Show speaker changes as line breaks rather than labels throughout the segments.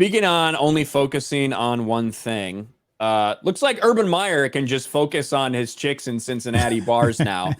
Speaking on only focusing on one thing, looks like Urban Meyer can just focus on his chicks in Cincinnati bars now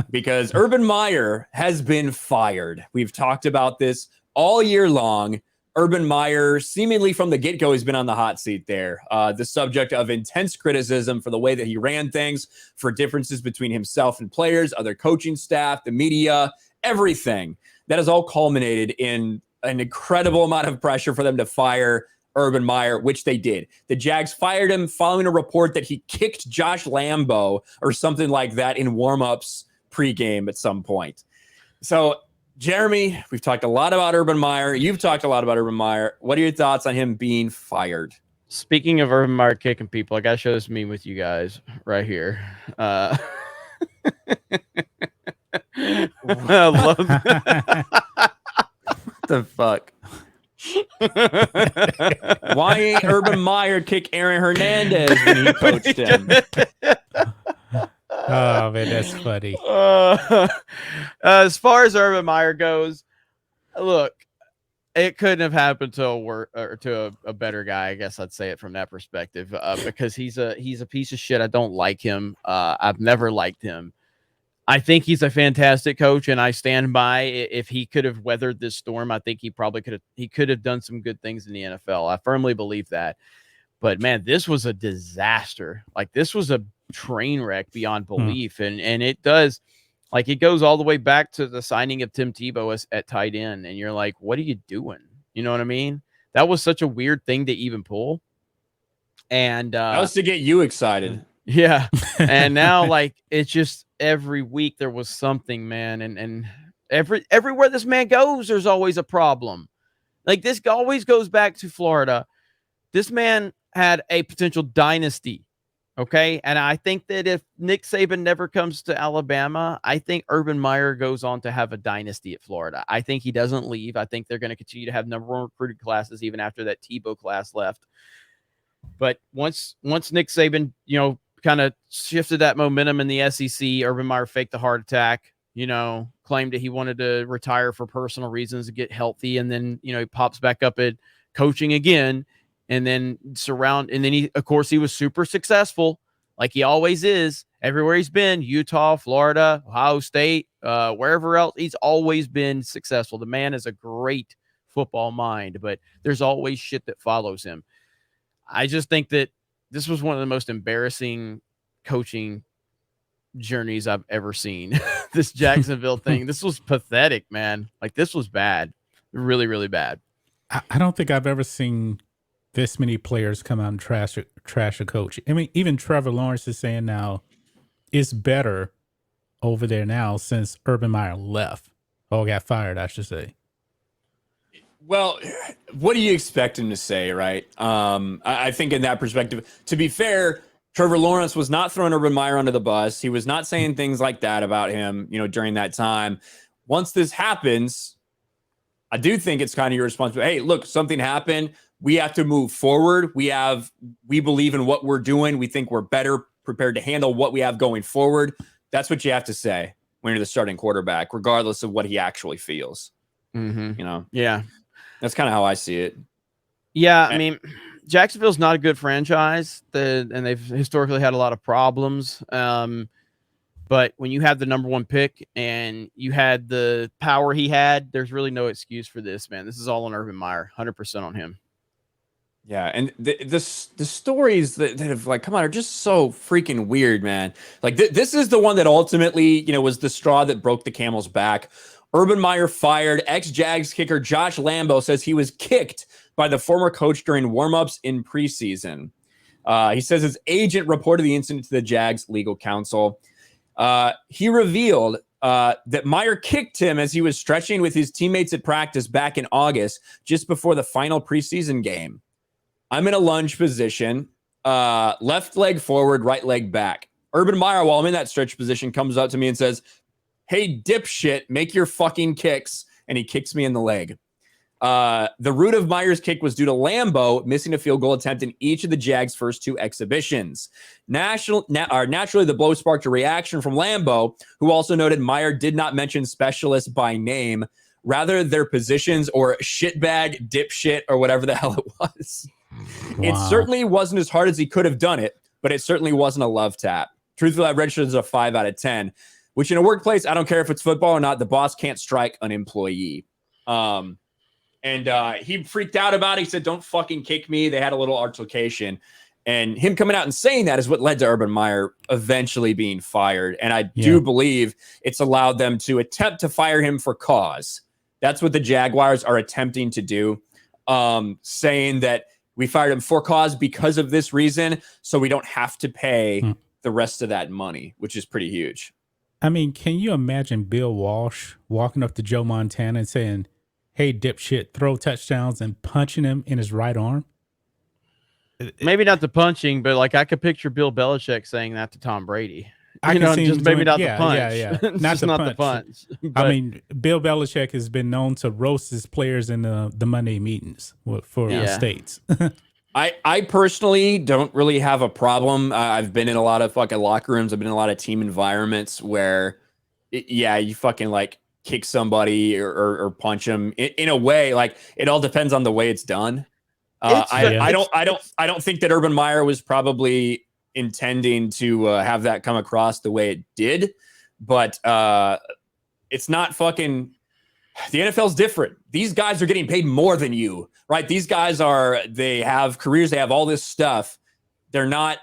because Urban Meyer has been fired. We've talked about this all year long. Urban Meyer, seemingly from the get-go, has been on the hot seat there. The subject of intense criticism for the way that he ran things, for differences between himself and players, other coaching staff, the media, everything. That has all culminated in an incredible amount of pressure for them to fire Urban Meyer, which they did. The Jags fired him following a report that he kicked Josh Lambo or something like that in warm-ups pregame at some point. So, Jeremy, we've talked a lot about Urban Meyer. You've talked a lot about Urban Meyer. What are your thoughts on him being fired?
Speaking of Urban Meyer kicking people, I got to share this meme with you guys right here. I love
What the fuck? Why ain't Urban Meyer kick Aaron Hernandez when he coached him?
Oh man, that's funny.
As far as Urban Meyer goes, look, it couldn't have happened to a better guy. I guess I'd say it from that perspective, because he's a piece of shit. I don't like him. I've never liked him. I think he's a fantastic coach, and I stand by. If he could have weathered this storm, I think he probably could have. He could have done some good things in the NFL. I firmly believe that. But man, this was a disaster. Like, this was a train wreck beyond belief, and it does, like, it goes all the way back to the signing of Tim Tebow at tight end, and you're like, what are you doing? You know what I mean? That was such a weird thing to even pull, and
that was to get you excited.
Yeah, and now, like, it's just every week there was something, man, and everywhere this man goes, there's always a problem. Like, this always goes back to Florida. This man had a potential dynasty, okay? And I think that if Nick Saban never comes to Alabama, I think Urban Meyer goes on to have a dynasty at Florida. I think he doesn't leave. I think they're going to continue to have number one recruited classes even after that Tebow class left. But once Nick Saban, kind of shifted that momentum in the SEC, Urban Meyer faked the heart attack, claimed that he wanted to retire for personal reasons to get healthy. And then, he pops back up at coaching again. And then he was super successful, like he always is everywhere he's been, Utah, Florida, Ohio State, wherever else. He's always been successful. The man is a great football mind, but there's always shit that follows him. I just think that this was one of the most embarrassing coaching journeys I've ever seen. This Jacksonville thing, this was pathetic, man. Like, this was bad. Really, really bad.
I don't think I've ever seen this many players come out and trash a coach. I mean, even Trevor Lawrence is saying now it's better over there now since Urban Meyer left. Oh, got fired, I should say.
Well, what do you expect him to say, right? I think in that perspective, to be fair, Trevor Lawrence was not throwing Urban Meyer under the bus. He was not saying things like that about him, during that time. Once this happens, I do think it's kind of your responsibility. Hey, look, something happened. We have to move forward. We believe in what we're doing. We think we're better prepared to handle what we have going forward. That's what you have to say when you're the starting quarterback, regardless of what he actually feels.
Mm-hmm. Yeah.
That's kind of how I see it.
Yeah, I mean, Jacksonville's not a good franchise, and they've historically had a lot of problems. But when you have the number one pick and you had the power he had, there's really no excuse for this, man. This is all on Urban Meyer, 100% on him.
Yeah, and the stories that have come out are just so freaking weird, man. Like this is the one that ultimately, was the straw that broke the camel's back. Urban Meyer fired. Ex-Jags kicker Josh Lambo says he was kicked by the former coach during warmups in preseason. He says his agent reported the incident to the Jags legal counsel. He revealed that Meyer kicked him as he was stretching with his teammates at practice back in August, just before the final preseason game. I'm in a lunge position, left leg forward, right leg back. Urban Meyer, while I'm in that stretch position, comes up to me and says, "Hey, dipshit, make your fucking kicks." And he kicks me in the leg. The root of Meyer's kick was due to Lambo missing a field goal attempt in each of the Jags' first two exhibitions. Naturally, the blow sparked a reaction from Lambo, who also noted Meyer did not mention specialists by name. rather their positions or shitbag, dipshit, or whatever the hell it was.
Wow.
It certainly wasn't as hard as he could have done it, but it certainly wasn't a love tap. Truthfully, I registered as a 5 out of 10, which in a workplace, I don't care if it's football or not, the boss can't strike an employee. And he freaked out about it. He said, don't fucking kick me. They had a little altercation. And him coming out and saying that is what led to Urban Meyer eventually being fired. And I do believe it's allowed them to attempt to fire him for cause. That's what the Jaguars are attempting to do, saying that we fired him for cause because of this reason, so we don't have to pay the rest of that money, which is pretty huge.
I mean, can you imagine Bill Walsh walking up to Joe Montana and saying, hey, dipshit, throw touchdowns, and punching him in his right arm?
Maybe not the punching, but like I could picture Bill Belichick saying that to Tom Brady.
I can see
just
him
maybe
doing,
not the punch.
Yeah.
Not the punch.
I mean, Bill Belichick has been known to roast his players in the Monday meetings for states.
I personally don't really have a problem. I've been in a lot of fucking locker rooms. I've been in a lot of team environments where, you fucking like kick somebody or punch them in a way. Like it all depends on the way it's done. I don't think that Urban Meyer was probably intending to have that come across the way it did, but it's not fucking. The NFL's different. These guys are getting paid more than you, right? These guys they have careers, they have all this stuff. They're not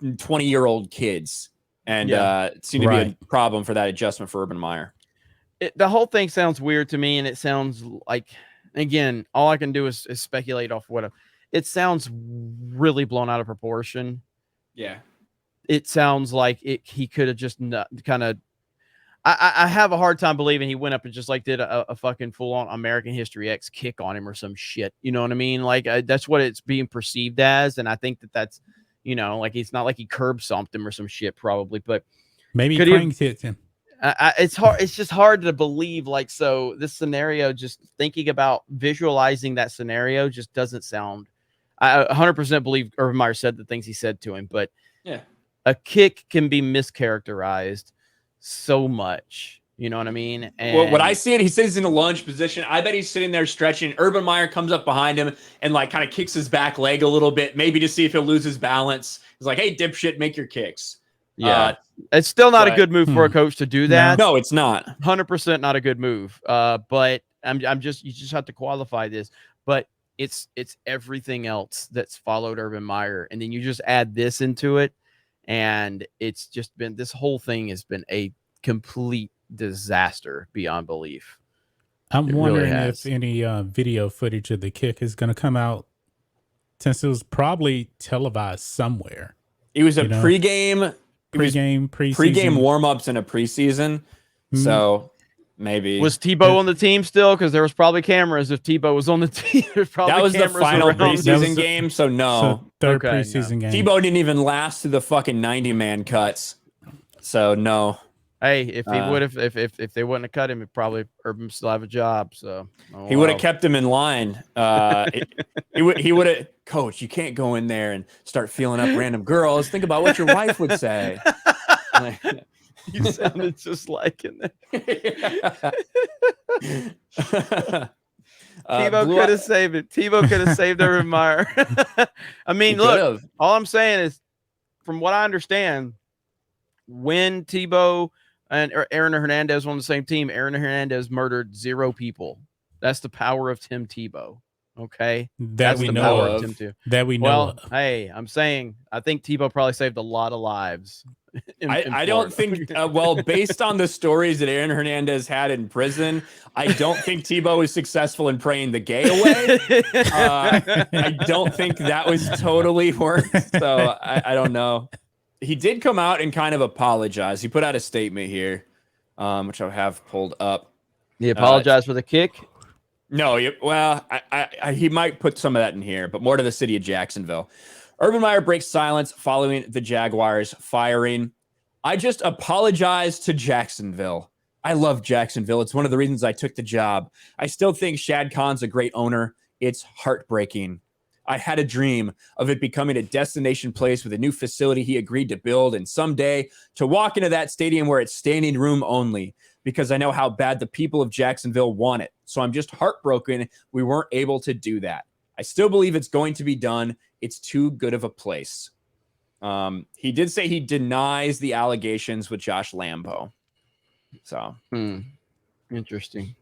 20-year-old kids, and it seemed to be a problem for that adjustment for Urban Meyer.
The whole thing sounds weird to me, and it sounds like, again, all I can do is speculate off it sounds really blown out of proportion.
Yeah.
It sounds like he could have just kind of. I have a hard time believing he went up and just like did a fucking full on American History X kick on him or some shit. You know what I mean? Like that's what it's being perceived as, and I think that's like it's not like he curb stomped him or some shit probably, but
maybe Cranks hit him.
It's hard. It's just hard to believe. Like, so this scenario, just thinking about visualizing that scenario just doesn't sound. I 100% believe Urban Meyer said the things he said to him, but a kick can be mischaracterized so much. You know what I mean? And
well, what I see it, he says he's in a lunge position. I bet he's sitting there stretching. Urban Meyer comes up behind him and like kind of kicks his back leg a little bit, maybe to see if he'll lose his balance. He's like, hey, dipshit, make your kicks.
Yeah. It's still not a good move for a coach to do that.
No, it's not.
100% not a good move. But you just have to qualify this. But it's everything else that's followed Urban Meyer, and then you just add this into it, and it's just been, this whole thing has been a complete disaster beyond belief.
I'm wondering if any video footage of the kick is going to come out, since it was probably televised somewhere.
It was a pregame warm-ups in a preseason. So maybe.
Was Tebow on the team still? Because there was probably cameras if Tebow was on the team. That
was the final preseason game, so no.
Third preseason game.
Tebow didn't even last through the fucking 90-man cuts. So no.
Hey, if he would have, if they wouldn't have cut him, it probably Urban still have a job. So
he would have kept him in line. He would have. Coach, you can't go in there and start feeling up random girls. Think about what your wife would say.
You sounded just like in there. Tebow could have saved it. Tebow could have saved Urban Meyer. I mean, look, all I'm saying is, from what I understand, when Tebow and Aaron Hernandez were on the same team, Aaron Hernandez murdered 0 people. That's the power of Tim Tebow. Okay,
that we know of. That we know.
Well, hey, I'm saying I think Tebow probably saved a lot of lives.
I don't think. Well, based on the stories that Aaron Hernandez had in prison, I don't think Tebow was successful in praying the gay away. I don't think that was totally worked. So I don't know. He did come out and kind of apologize. He put out a statement here, which I have pulled up.
He apologized for the kick.
No, well, he might put some of that in here, but more to the city of Jacksonville. Urban Meyer breaks silence following the Jaguars firing. I just apologize to Jacksonville. I love Jacksonville. It's one of the reasons I took the job. I still think Shad Khan's a great owner. It's heartbreaking. I had a dream of it becoming a destination place with a new facility he agreed to build, and someday to walk into that stadium where it's standing room only. because I know how bad the people of Jacksonville want it. So I'm just heartbroken we weren't able to do that. I still believe it's going to be done. It's too good of a place. He did say he denies the allegations with Josh Lambo. So
Interesting.